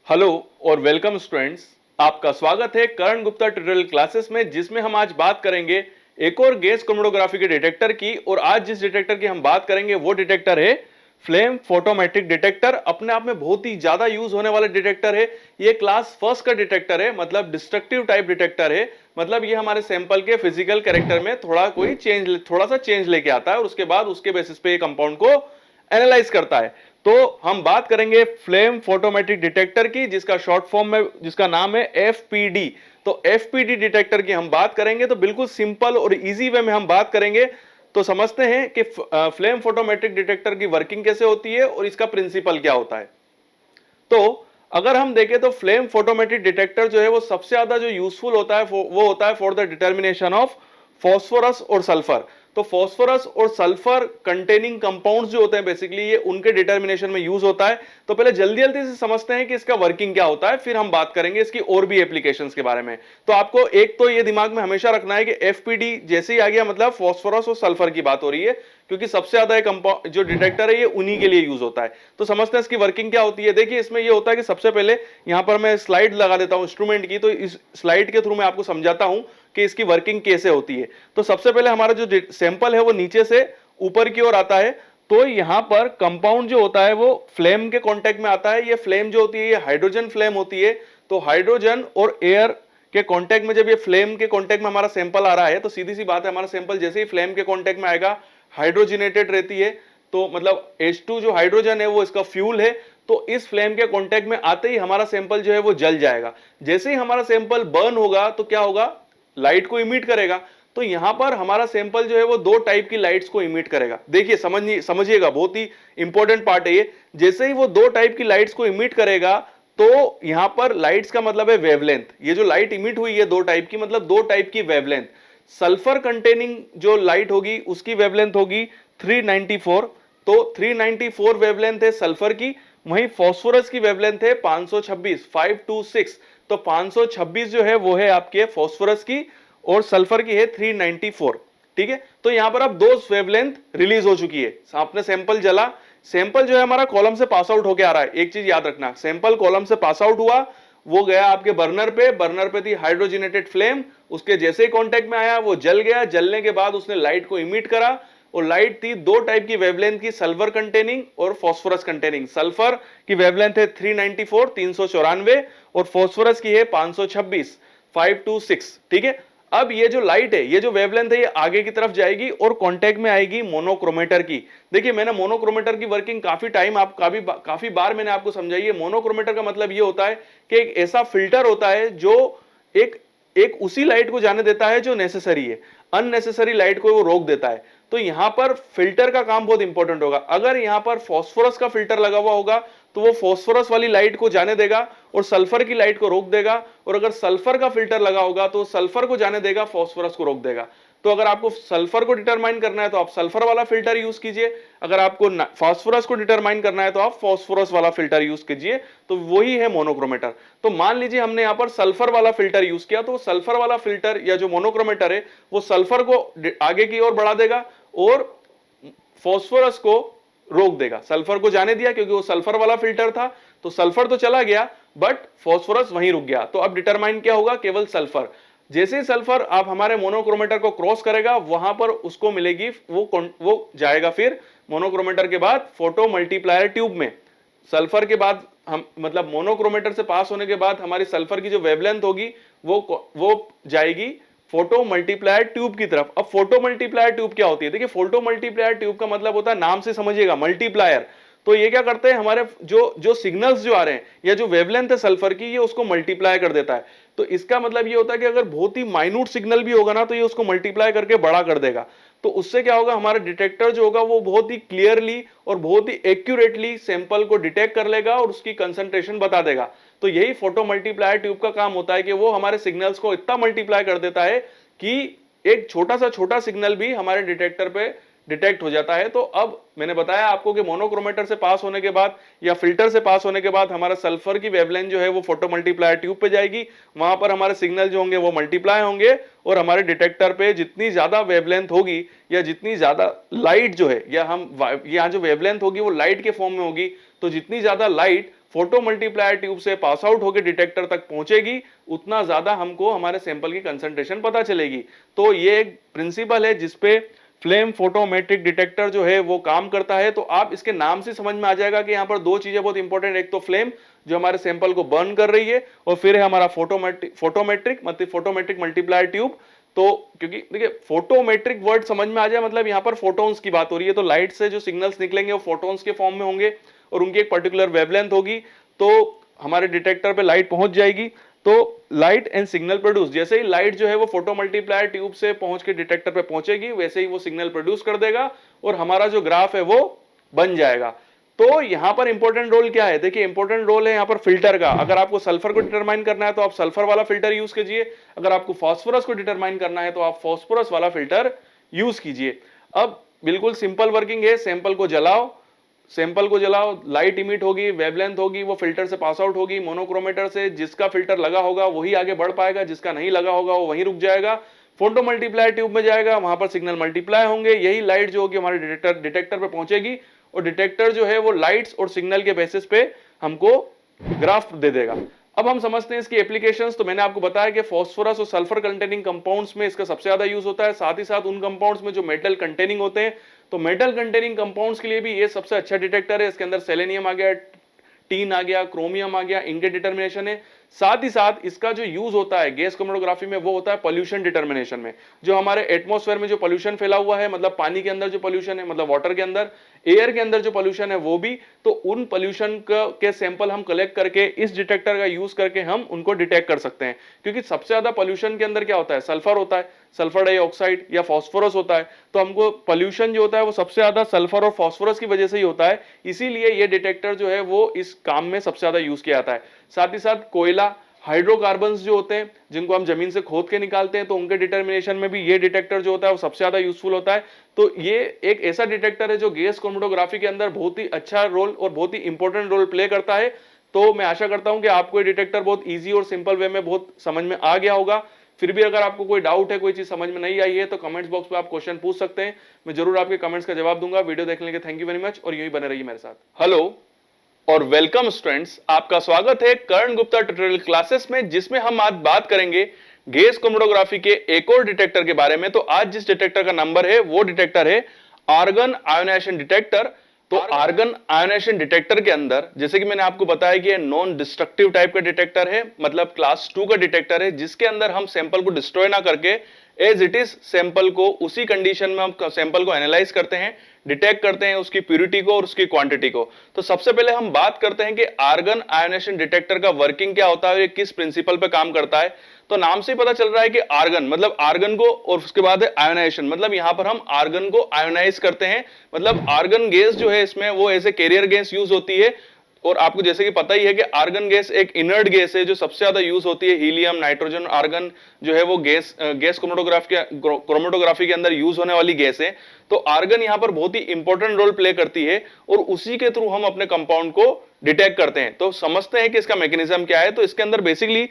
Hello और welcome students. आपका स्वागत है करण गुप्ता ट्यूटोरियल क्लासेस में, जिसमें हम आज बात करेंगे एक और गैस क्रोमैटोग्राफी के डिटेक्टर की। और आज जिस डिटेक्टर की हम बात करेंगे वो डिटेक्टर है फ्लेम फोटोमेट्रिक डिटेक्टर। अपने आप में बहुत ही ज्यादा यूज होने वाला डिटेक्टर है। ये क्लास फर्स्ट का डिटेक्टर है, मतलब डिस्ट्रक्टिव टाइप डिटेक्टर है। मतलब ये हमारे सैंपल के फिजिकल कैरेक्टर में थोड़ा सा चेंज लेके आता है और उसके बाद उसके बेसिस पे कंपाउंड को एनालाइज करता है। तो हम बात करेंगे फ्लेम फोटोमेट्रिक डिटेक्टर की, जिसका शॉर्ट फॉर्म में जिसका नाम है एफपीडी। तो एफपीडी डिटेक्टर की हम बात करेंगे तो बिल्कुल सिंपल और इजी वे में हम बात करेंगे। तो समझते हैं कि फ्लेम फोटोमेट्रिक डिटेक्टर की वर्किंग कैसे होती है और इसका प्रिंसिपल क्या होता है। तो अगर हम देखें तो फ्लेम फोटोमेट्रिक डिटेक्टर जो है वो सबसे ज्यादा जो यूजफुल होता है वो होता है for the determination of phosphorus और सल्फर। तो फॉस्फोरस और सल्फर कंटेनिंग कंपाउंड्स जो होते हैं बेसिकली ये उनके डिटर्मिनेशन में यूज होता है। तो पहले जल्दी जल्दी से समझते हैं कि इसका वर्किंग क्या होता है, फिर हम बात करेंगे इसकी और भी एप्लीकेशंस के बारे में। तो आपको एक तो ये दिमाग में हमेशा रखना है कि एफपीडी जैसे ही आ गया मतलब फॉस्फोरस और सल्फर की बात हो रही है, क्योंकि सबसे ज्यादा कंपाउंड जो डिटेक्टर है ये उन्हीं के लिए यूज होता है। तो समझते हैं इसकी वर्किंग क्या होती है। देखिए इसमें ये होता है कि सबसे पहले यहां पर मैं स्लाइड लगा देता हूं इंस्ट्रूमेंट की, तो इस स्लाइड के थ्रू मैं आपको समझाता हूं कि इसकी वर्किंग कैसे होती है। तो सबसे पहले हमारा जो सैंपल है वो नीचे से ऊपर की ओर आता है। तो यहां पर कंपाउंड जो होता है वो फ्लेम के कांटेक्ट में आता है। ये फ्लेम जो होती है ये हाइड्रोजन फ्लेम होती है। तो हाइड्रोजन और एयर के कांटेक्ट में जब ये फ्लेम के कांटेक्ट में हमारा सैंपल आ रहा है तो सीधी सी बात है हमारा सैंपल जैसे ही फ्लेम के कांटेक्ट में आएगा हाइड्रोजनेटेड रहती है। तो मतलब H2 जो हाइड्रोजन है वो इसका फ्यूल है। तो इस फ्लेम के कांटेक्ट में आते ही हमारा सैंपल जो है वो जल जाएगा। जैसे ही हमारा सैंपल बर्न होगा तो क्या होगा, लाइट को इमिट करेगा। तो यहां पर हमारा सैंपल जो है वो दो टाइप की लाइट्स को इमिट करेगा। देखिए समझिएगा, बहुत ही इंपॉर्टेंट पार्ट है ये। जैसे ही वो दो टाइप की लाइट्स को इमिट करेगा तो यहां पर लाइट्स का मतलब है वेवलेंथ। ये जो लाइट इमिट हुई है दो टाइप की, मतलब दो टाइप की वेवलेंथ। सल्फर कंटेनिंग जो लाइट होगी उसकी वेवलेंथ होगी 394। तो 394 वेवलेंथ है सल्फर की। वहीं फास्फोरस की वेवलेंथ है 526। तो 526 जो है वो है आपके फास्फोरस की और सल्फर की है 394। ठीक है, तो यहां पर अब दो वेवलेंथ रिलीज हो चुकी है। आपने सैंपल जला, सैंपल जो है हमारा कॉलम से पास आउट होकर आ रहा है। एक चीज याद रखना, सैंपल कॉलम से पास आउट हुआ, वो गया आपके बर्नर पे। बर्नर पे थी हाइड्रोजनेटेड फ्लेम, उसके जैसे ही कांटेक्ट में आया वो जल गया। जलने के बाद उसने लाइट को इमिट करा और लाइट थी दो टाइप की वेवलेंथ की, सल्फर कंटेनिंग और फास्फोरस कंटेनिंग। सल्फर की वेवलेंथ है 394 394 और फास्फोरस की है 526। ठीक है, अब ये जो लाइट है, ये जो वेवलेंथ है, ये आगे की तरफ जाएगी और कांटेक्ट में आएगी मोनोक्रोमेटर की। देखिए मैंने मोनोक्रोमेटर की वर्किंग काफी बार मैंने आपको समझाई है। मोनोक्रोमेटर का मतलब ये होता है कि एक ऐसा फिल्टर होता है जो एक एक उसी लाइट को जाने देता है जो नेसेसरी है, अननेसेसरी लाइट को वो रोक देता है। तो यहां पर फिल्टर का काम बहुत इंपॉर्टेंट होगा। अगर यहां पर फास्फोरस का फिल्टर लगा हुआ होगा तो वो फास्फोरस वाली लाइट को जाने देगा और सल्फर की लाइट को रोक देगा। और अगर सल्फर का फिल्टर लगा होगा तो सल्फर को जाने देगा, फास्फोरस को रोक देगा। तो अगर आपको सल्फर को डिटरमाइन करना है तो आप सल्फर वाला फिल्टर यूज कीजिए, अगर आपको फास्फोरस को डिटरमाइन करना है तो आप फास्फोरस वाला फिल्टर यूज कीजिए। तो वही है मोनोक्रोमेटर। तो मान लीजिए हमने यहां पर सल्फर वाला फिल्टर यूज किया, तो सल्फर वाला फिल्टर या जो मोनोक्रोमेटर है वो सल्फर को आगे की ओर बढ़ा देगा और फास्फोरस को रोक देगा। सल्फर को जाने दिया क्योंकि वो सल्फर वाला फिल्टर था, तो सल्फर तो चला गया बट फास्फोरस वहीं रुक गया। तो अब डिटरमाइन क्या होगा, केवल सल्फर। जैसे ही सल्फर आप हमारे मोनोक्रोमेटर को क्रॉस करेगा वहां पर उसको मिलेगी, वो जाएगा फिर मोनोक्रोमेटर के बाद फोटो मल्टीप्लायर ट्यूब में। सल्फर के बाद हम मतलब मोनोक्रोमेटर से पास होने के बाद हमारी सल्फर की जो वेवलेंथ होगी वो जाएगी फोटो मल्टीप्लायर ट्यूब की तरफ। अब फोटो मल्टीप्लायर ट्यूब क्या होती है, देखिए फोटो मल्टीप्लायर ट्यूब का मतलब होता है, नाम से समझिएगा, मल्टीप्लायर। तो ये क्या करते हैं, हमारे जो सिग्नल्स जो आ रहे हैं या जो वेवलेंथ है सल्फर की, ये उसको मल्टीप्लाई कर देता है। तो इसका मतलब ये होता है कि अगर बहुत ही माइन्यूट सिग्नल भी होगा ना तो ये उसको मल्टीप्लाई करके बड़ा कर देगा। तो उससे क्या होगा, हमारा डिटेक्टर जो होगा वो बहुत ही क्लियरली और बहुत ही एक्यूरेटली सैंपल को डिटेक्ट कर लेगा और उसकी कंसंट्रेशन बता देगा। तो यही फोटो मल्टीप्लायर ट्यूब का काम होता है कि वो हमारे सिग्नल्स को इतना मल्टीप्लाई कर देता है कि एक छोटा सिग्नल भी हमारे डिटेक्टर पे डिटेक्ट हो जाता है। तो अब मैंने बताया आपको कि मोनोक्रोमेटर से पास होने के बाद या फिल्टर से पास होने के बाद हमारा सल्फर की वेवलेंथ जो है वो फोटो मल्टीप्लायर ट्यूब पे जाएगी। वहां पर हमारे सिग्नल जो होंगे वो मल्टीप्लाई होंगे और हमारे डिटेक्टर पे जितनी ज्यादा वेवलेंथ होगी या जितनी ज्यादा लाइट जो है या हम यहाँ जो वेवलेंथ होगी वो लाइट के फॉर्म में होगी, तो जितनी ज्यादा लाइट फोटो मल्टीप्लायर ट्यूब से पास आउट होकर डिटेक्टर तक पहुंचेगी, उतना ज्यादा हमको हमारे सैंपल की कंसंट्रेशन पता चलेगी। तो ये एक प्रिंसिपल है जिसपे फ्लेम फोटोमेट्रिक डिटेक्टर जो है वो काम करता है। तो आप इसके नाम से समझ में आ जाएगा कि यहाँ पर दो चीजें बहुत इंपॉर्टेंट, एक तो फ्लेम जो हमारे सैंपल को बर्न कर रही है, और फिर है हमारा फोटोमेट्रिक मल्टीप्लायर ट्यूब। तो क्योंकि देखिए फोटोमेट्रिक वर्ड समझ में आ जाए, मतलब यहाँ पर फोटोन्स की बात हो रही है, तो लाइट से जो सिग्नल्स निकलेंगे वो फोटोन्स के फॉर्म में होंगे और उनकी एक पर्टिकुलर वेवलेंथ होगी, तो हमारे डिटेक्टर पे लाइट पहुंच जाएगी। तो लाइट एंड सिग्नल प्रोड्यूस, जैसे ही लाइट जो है वो फोटो मल्टीप्लायर ट्यूब से पहुंच के डिटेक्टर पे पहुंचेगी, वैसे ही वो सिग्नल प्रोड्यूस कर देगा और हमारा जो ग्राफ है वो बन जाएगा। तो यहां पर इंपॉर्टेंट रोल क्या है, देखिए इंपॉर्टेंट रोल है यहां पर फिल्टर का। अगर आपको सल्फर को डिटरमाइन करना है तो आप सल्फर वाला फिल्टर यूज कीजिए, अगर आपको फास्फोरस को डिटरमाइन करना है तो आप फास्फोरस वाला फिल्टर यूज कीजिए। अब बिल्कुल सिंपल वर्किंग है, सैंपल को जलाओ, लाइट इमिट होगी, वेवलेंथ होगी, वो फिल्टर से पास आउट होगी मोनोक्रोमेटर से, जिसका फिल्टर लगा होगा वही आगे बढ़ पाएगा, जिसका नहीं लगा होगा वो वहीं रुक जाएगा, फोटो मल्टीप्लायर ट्यूब में जाएगा, वहां पर सिग्नल मल्टीप्लाई होंगे, यही लाइट जो होगी हमारे डिटेक्टर पे पहुंचेगी और डिटेक्टर जो है वो लाइट्स और सिग्नल के बेसिस पे हमको ग्राफ दे देगा। अब हम समझते हैं इसकी एप्लीकेशंस। तो मैंने आपको बताया कि फास्फोरस और सल्फर कंटेनिंग कंपाउंड्स में इसका सबसे ज्यादा यूज होता है, साथ ही साथ उन कंपाउंड्स में जो मेटल कंटेनिंग होते हैं, तो मेटल कंटेनिंग कंपाउंड्स के लिए भी ये सबसे अच्छा डिटेक्टर है। इसके अंदर सेलेनियम आ गया, टीन आ गया, क्रोमियम आ गया, इनके डिटर्मिनेशन है। साथ ही साथ इसका जो यूज होता है गैस क्रोमेटोग्राफी में वो होता है पॉल्यूशन डिटर्मिनेशन में। जो हमारे एटमॉस्फेयर में जो पॉल्यूशन फैला हुआ है, मतलब पानी के अंदर जो पॉल्यूशन है, मतलब वाटर के अंदर, एयर के अंदर जो पॉल्यूशन है वो भी, तो उन पॉल्यूशन के सैंपल हम कलेक्ट करके इस डिटेक्टर का यूज करके हम उनको डिटेक्ट कर सकते हैं। क्योंकि सबसे ज्यादा पॉल्यूशन के अंदर क्या होता है, सल्फर होता है, सल्फर डाइऑक्साइड या फास्फोरस होता है। तो हमको पॉल्यूशन जो होता है वो सबसे ज्यादा सल्फर और फास्फोरस की वजह से ही होता है, इसीलिए ये डिटेक्टर जो है वो इस काम में सबसे ज्यादा यूज किया जाता है। साथ ही साथ कोयला, हाइड्रोकार्बन्स जो होते हैं जिनको हम जमीन से खोद के निकालते हैं, तो उनके डिटर्मिनेशन में भी ये डिटेक्टर जो होता है वो सबसे ज्यादा यूजफुल होता है। तो ये एक ऐसा डिटेक्टर है जो गैस क्रोमेटोग्राफी के अंदर बहुत ही अच्छा रोल और बहुत ही इंपॉर्टेंट रोल प्ले करता है। तो मैं आशा करता हूं कि आपको ये डिटेक्टर बहुत ईजी और सिंपल वे में बहुत समझ में आ गया होगा। फिर भी अगर आपको कोई डाउट है, कोई चीज समझ में नहीं आई है, तो कमेंट्स बॉक्स में आप क्वेश्चन पूछ सकते हैं, मैं जरूर आपके कमेंट्स का जवाब दूंगा। वीडियो देखने के लिए थैंक यू वेरी मच और यूं ही बने रहिए मेरे साथ। हेलो और वेलकम स्टूडेंट्स, आपका स्वागत है करण गुप्ता ट्यूटोरियल क्लासेस में, जिसमें हम आज बात करेंगे गैस क्रोमेटोग्राफी के एक और डिटेक्टर के बारे में। तो आज जिस डिटेक्टर का नंबर है वो डिटेक्टर है आर्गन आयोनाइजेशन डिटेक्टर। तो आर्गन आयोनाइजेशन डिटेक्टर के अंदर, जैसे कि मैंने आपको बताया कि ये नॉन डिस्ट्रक्टिव टाइप का डिटेक्टर है, मतलब क्लास 2 का डिटेक्टर है, जिसके अंदर हम सैंपल को डिस्ट्रॉय ना करके एज इट इज सैंपल को उसी कंडीशन में हम सैंपल को एनालाइज करते हैं, डिटेक्ट करते हैं उसकी प्यूरिटी को और उसकी क्वांटिटी को। तो सबसे पहले हम बात करते हैं कि आर्गन आयोनाइजेशन डिटेक्टर का वर्किंग क्या होता है और ये किस प्रिंसिपल पे काम करता है। तो नाम से ही पता चल रहा है कि आर्गन मतलब आर्गन को, और उसके बाद है आयोनाइजेशन, मतलब यहां पर हम आर्गन को आयोनाइज करते हैं। मतलब आर्गन गैस जो है इसमें वो as a carrier gas use होती है। और आपको जैसे कि पता ही है कि आर्गन गैस एक इनर्ट गैस है जो सबसे ज्यादा यूज होती है। हीलियम, नाइट्रोजन, आर्गन जो है वो गैस क्रोमेटोग्राफी के अंदर यूज होने वाली गैस है। तो आर्गन यहाँ पर बहुत ही इंपॉर्टेंट रोल प्ले करती है और उसी के थ्रू हम अपने कंपाउंड को डिटेक्ट करते हैं। तो समझते हैं कि इसका मैकेनिज्म क्या है। तो इसके अंदर बेसिकली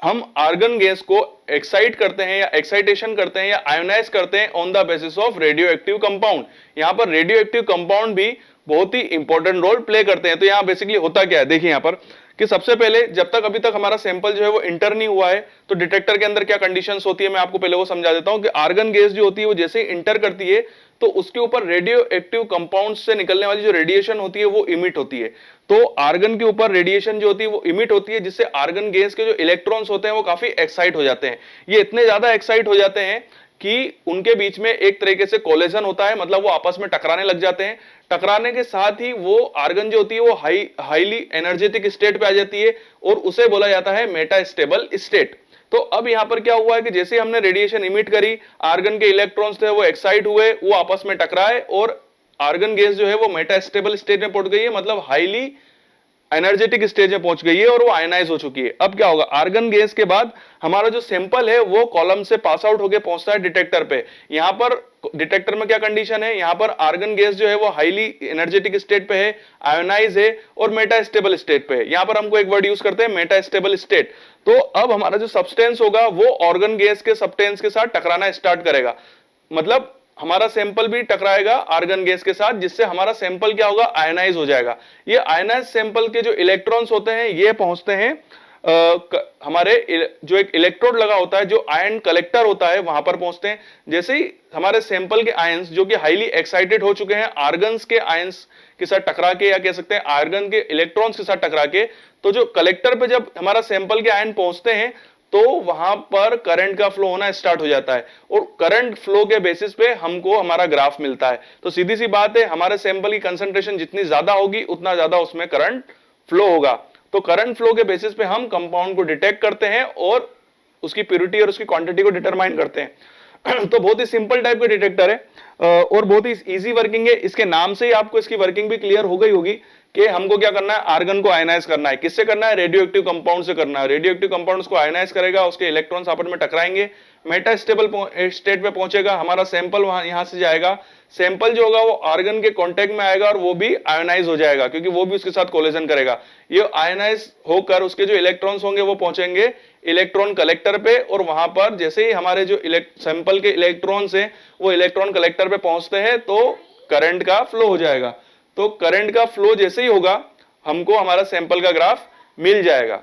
हम आर्गन गैस को एक्साइट करते हैं या एक्साइटेशन करते हैं या आयोनाइज करते हैं on the basis of radio active compound. यहाँ पर रेडियो एक्टिव कंपाउंड भी बहुत ही इंपॉर्टेंट रोल प्ले करते हैं। तो यहाँ बेसिकली होता क्या है, देखिए यहाँ पर कि सबसे पहले जब तक अभी तक हमारा सैंपल जो है वो इंटर नहीं हुआ है, तो डिटेक्टर के अंदर क्या कंडीशंस होती है मैं आपको पहले वो समझा देता हूं कि आर्गन गैस जो होती है वो जैसे ही इंटर करती है तो उसके ऊपर रेडियो एक्टिव कंपाउंड से निकलने वाली जो रेडिएशन होती है वो इमिट होती है। तो आर्गन के ऊपर रेडिएशन जो होती है वो इमिट होती है, जिससे आर्गन गैस के जो इलेक्ट्रॉन्स होते हैं वो काफी एक्साइट हो जाते हैं। ये इतने ज्यादा एक्साइट हो जाते हैं कि उनके बीच में एक तरीके से कोलिजन होता है, मतलब वो आपस में टकराने लग जाते हैं। टकराने के साथ ही वो आर्गन जो होती है वो हाईली एनर्जेटिक स्टेट पे आ जाती है और उसे बोला जाता है मेटास्टेबल स्टेट। तो अब यहां पर क्या हुआ है कि जैसे हमने रेडिएशन इमिट करी, आर्गन के इलेक्ट्रॉन्स थे वो एक्साइट हुए, वो आपस में टकराए और आर्गन गैस जो है वो मेटास्टेबल स्टेट में पहुंच गई है, मतलब हाईली एनर्जेटिक स्टेज में पहुंच गई है और वो आयनाइज हो चुकी है। अब क्या होगा, आर्गन गैस के बाद हमारा जो सैंपल है वो कॉलम से पास आउट होकर पहुंचता है डिटेक्टर पे। यहां पर डिटेक्टर में क्या कंडीशन है, यहां पर आर्गन गैस जो है वो हाईली एनर्जेटिक स्टेट पे है, आयोनाइज है और मेटास्टेबल स्टेट पे है। यहां पर हमको एक वर्ड यूज करते हैं मेटास्टेबल स्टेट। तो अब हमारा जो सब्सटेंस होगा वो ऑर्गन गैस के सब्सटेंस के साथ टकराना स्टार्ट करेगा, मतलब हमारा सैंपल भी टकराएगा आर्गन गैस के साथ, जिससे हमारा सैंपल क्या होगा, आयनाइज हो जाएगा। ये आयनाइज सैंपल के जो इलेक्ट्रॉन्स होते हैं ये पहुंचते हैं हमारे जो एक इलेक्ट्रोड लगा होता है, जो आयन कलेक्टर होता है, वहां पर पहुंचते हैं। जैसे ही हमारे सैंपल के आयंस जो कि हाईली एक्साइटेड हो चुके हैं आर्गन्स के आयंस के साथ टकरा के, या कह सकते हैं आर्गन के इलेक्ट्रॉन्स के साथ टकरा के, तो जो कलेक्टर पे जब हमारा सैंपल के आयन पहुंचते हैं तो वहां पर करंट का फ्लो होना स्टार्ट हो जाता है, और करंट फ्लो के बेसिस पे हमको हमारा ग्राफ मिलता है। तो सीधी सी बात है, हमारे सैंपल की कंसंट्रेशन जितनी ज्यादा होगी उतना ज्यादा उसमें करंट फ्लो होगा। तो करंट फ्लो के बेसिस पे हम कंपाउंड को डिटेक्ट करते हैं और उसकी प्योरिटी और उसकी क्वांटिटी को डिटरमाइन करते हैं। तो बहुत ही सिंपल टाइप का डिटेक्टर है और बहुत ही इजी वर्किंग है। इसके नाम से ही आपको इसकी वर्किंग भी क्लियर हो गई होगी कि हमको क्या करना है, आर्गन को आयनाइज करना है। किससे करना है, रेडियो एक्टिव कंपाउंड से करना है। रेडियो एक्टिव कंपाउंड को आयनाइज करेगा, उसके इलेक्ट्रॉन्स आपस में टकराएंगे, मेटा स्टेबल स्टेट पे पहुंचेगा, हमारा सैंपल वहां यहां से जाएगा। सैंपल जो होगा वो आर्गन के कांटेक्ट में आएगा और वो भी आयोनाइज हो जाएगा, क्योंकि वो भी उसके साथ कोलिजन करेगा। ये आयोनाइज होकर उसके जो इलेक्ट्रॉन्स होंगे वो पहुंचेंगे इलेक्ट्रॉन कलेक्टर पे, और वहां पर जैसे ही हमारे जो सैंपल के इलेक्ट्रॉन्स हैं वो इलेक्ट्रॉन कलेक्टर पे पहुंचते हैं तो करंट का फ्लो हो जाएगा। तो करंट का फ्लो जैसे ही होगा हमको हमारा सैंपल का ग्राफ मिल जाएगा।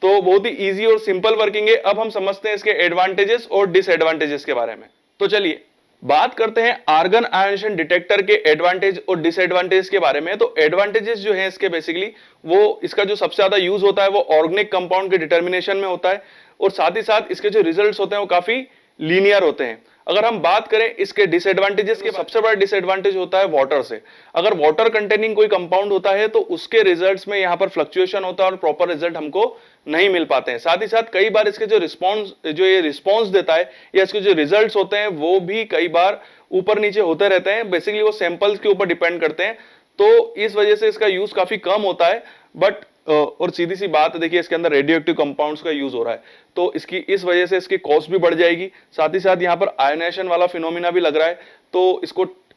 तो बहुत ही इजी और सिंपल वर्किंग है। अब हम समझते हैं इसके एडवांटेजेस और डिसएडवांटेजेस के बारे में। तो चलिए बात करते हैं आर्गन आयोनाइजेशन डिटेक्टर के एडवांटेज और डिसएडवांटेज के बारे में। तो एडवांटेजेस जो है इसके बेसिकली वो इसका जो सबसे ज्यादा यूज होता है वो ऑर्गेनिक कंपाउंड के डिटर्मिनेशन में होता है, और साथ ही साथ इसके जो रिजल्ट्स होते हैं वो काफी लीनियर होते हैं। अगर हम बात करें इसके डिसएडवांटेजेस के, सबसे बड़ा डिसएडवांटेज होता है वाटर से। अगर वाटर कंटेनिंग कोई कंपाउंड होता है तो उसके रिजल्ट्स में यहां पर फ्लक्चुएशन होता है और प्रॉपर रिजल्ट हमको नहीं मिल पाते हैं। साथ ही साथ कई बार इसके जो ये रिस्पॉन्स देता है या इसके जो रिजल्ट्स होते हैं वो भी कई बार ऊपर नीचे होते रहते हैं। बेसिकली वो सैंपल्स के ऊपर डिपेंड करते हैं, तो इस वजह से इसका यूज काफी कम होता है। बट और सीधी सी बात देखिए, इसके अंदर रेडियो एक्टिव कंपाउंड्स का यूज हो रहा है, तो इसकी इस वजह से इसकी कॉस्ट भी बढ़ जाएगी। साथ ही साथ यहाँ पर आयोनाइजेशन वाला फिनोमिना भी लग रहा है, तो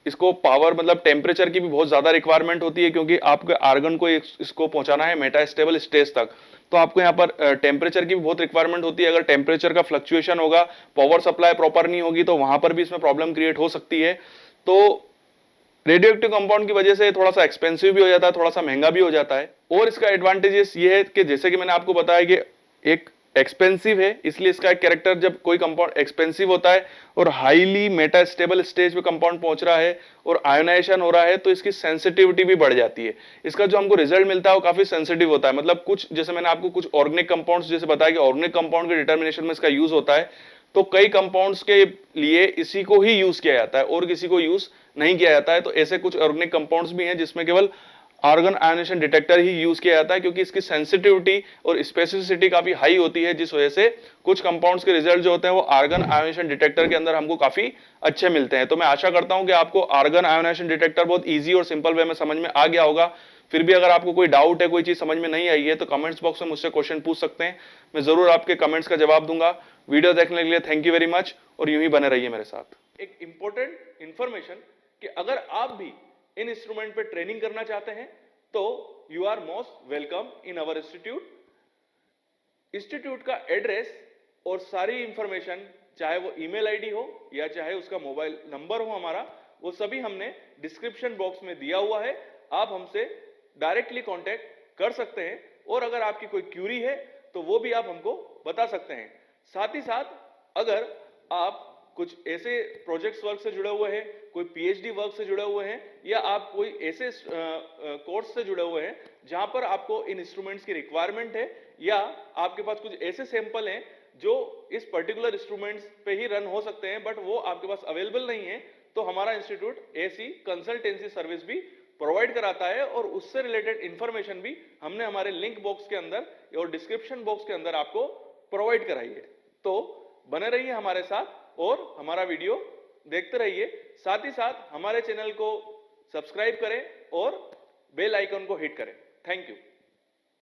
इसको पावर मतलब टेम्परेचर की भी बहुत ज्यादा रिक्वायरमेंट होती है, क्योंकि आपके आर्गन को इसको पहुंचाना है मेटास्टेबल स्टेज तक। तो आपको यहाँ पर टेम्परेचर की भी बहुत रिक्वायरमेंट होती है। अगर टेम्परेचर का फ्लक्चुएशन होगा, पावर सप्लाई प्रॉपर नहीं होगी, तो वहां पर भी इसमें प्रॉब्लम क्रिएट हो सकती है। तो रेडियो एक्टिव कंपाउंड की वजह से थोड़ा सा एक्सपेंसिव भी हो जाता है, थोड़ा सा महंगा भी हो जाता है। और इसका एडवांटेजेस ये है कि जैसे कि मैंने आपको बताया कि एक एक्सपेंसिव है, इसलिए इसका एक कैरेक्टर, जब कोई कंपाउंड एक्सपेंसिव होता है और हाईली मेटास्टेबल स्टेज पे कंपाउंड पहुंच रहा है और आयोनाइजेशन हो रहा है, तो इसकी सेंसिटिविटी भी बढ़ जाती है। इसका जो हमको रिजल्ट मिलता है वो काफी सेंसिटिव होता है। मतलब कुछ, जैसे मैंने आपको कुछ ऑर्गेनिक कंपाउंड्स जैसे बताया कि ऑर्गेनिक कंपाउंड के डिटर्मिनेशन में इसका यूज होता है, तो कई कंपाउंड्स के लिए इसी को ही यूज किया जाता है और किसी को यूज नहीं किया जाता है। तो ऐसे कुछ ऑर्गेनिक कंपाउंड्स भी हैं जिसमें केवल आर्गन आयोनाइजेशन डिटेक्टर ही यूज किया जाता है, क्योंकि इसकी सेंसिटिविटी और स्पेसिफिसिटी काफी हाई होती है, जिस वजह से कुछ कंपाउंड्स के रिजल्ट जो होते हैं वो आर्गन आयोनाइजेशन डिटेक्टर के अंदर हमको काफी अच्छे मिलते हैं। तो मैं आशा करता हूं कि आपको आर्गन आयोनाइजेशन डिटेक्टर बहुत ईजी और सिंपल वे में समझ में आ गया होगा। फिर भी अगर आपको कोई डाउट है, कोई चीज समझ में नहीं आई है, तो कमेंट्स बॉक्स में मुझसे क्वेश्चन पूछ सकते हैं, मैं जरूर आपके कमेंट्स का जवाब दूंगा। वीडियो देखने के लिए थैंक यू वेरी मच, और यूं ही बने रहिए मेरे साथ। एक इंपॉर्टेंट इंफॉर्मेशन कि अगर आप भी इन इंस्ट्रूमेंट पे ट्रेनिंग करना चाहते हैं तो you are most welcome in our institute. Institute का एड्रेस और सारी इंफॉर्मेशन, चाहे वो ईमेल आईडी हो या चाहे उसका मोबाइल नंबर हो हमारा, वो सभी हमने डिस्क्रिप्शन बॉक्स में दिया हुआ है। आप हमसे डायरेक्टली कांटेक्ट कर सकते हैं, और अगर आपकी कोई क्यूरी है तो वो भी आप हमको बता सकते हैं। साथ ही साथ अगर आप कुछ ऐसे प्रोजेक्ट्स वर्क से जुड़े हुए हैं, कोई पीएचडी वर्क से जुड़े हुए हैं, या आप कोई ऐसे कोर्स से जुड़े हुए हैं जहां पर आपको इन इंस्ट्रूमेंट्स की रिक्वायरमेंट है, या आपके पास कुछ ऐसे सैंपल हैं जो इस पर्टिकुलर इंस्ट्रूमेंट्स पे ही रन हो सकते हैं बट वो आपके पास अवेलेबल नहीं है, तो हमारा इंस्टीट्यूट ऐसी कंसल्टेंसी सर्विस भी प्रोवाइड कराता है, और उससे रिलेटेड इंफॉर्मेशन भी हमने हमारे लिंक बॉक्स के अंदर और डिस्क्रिप्शन बॉक्स के अंदर आपको प्रोवाइड कराई है। तो बने रहिए हमारे साथ और हमारा वीडियो देखते रहिए। साथ ही साथ हमारे चैनल को सब्सक्राइब करें और बेल आइकन को हिट करें। Thank you.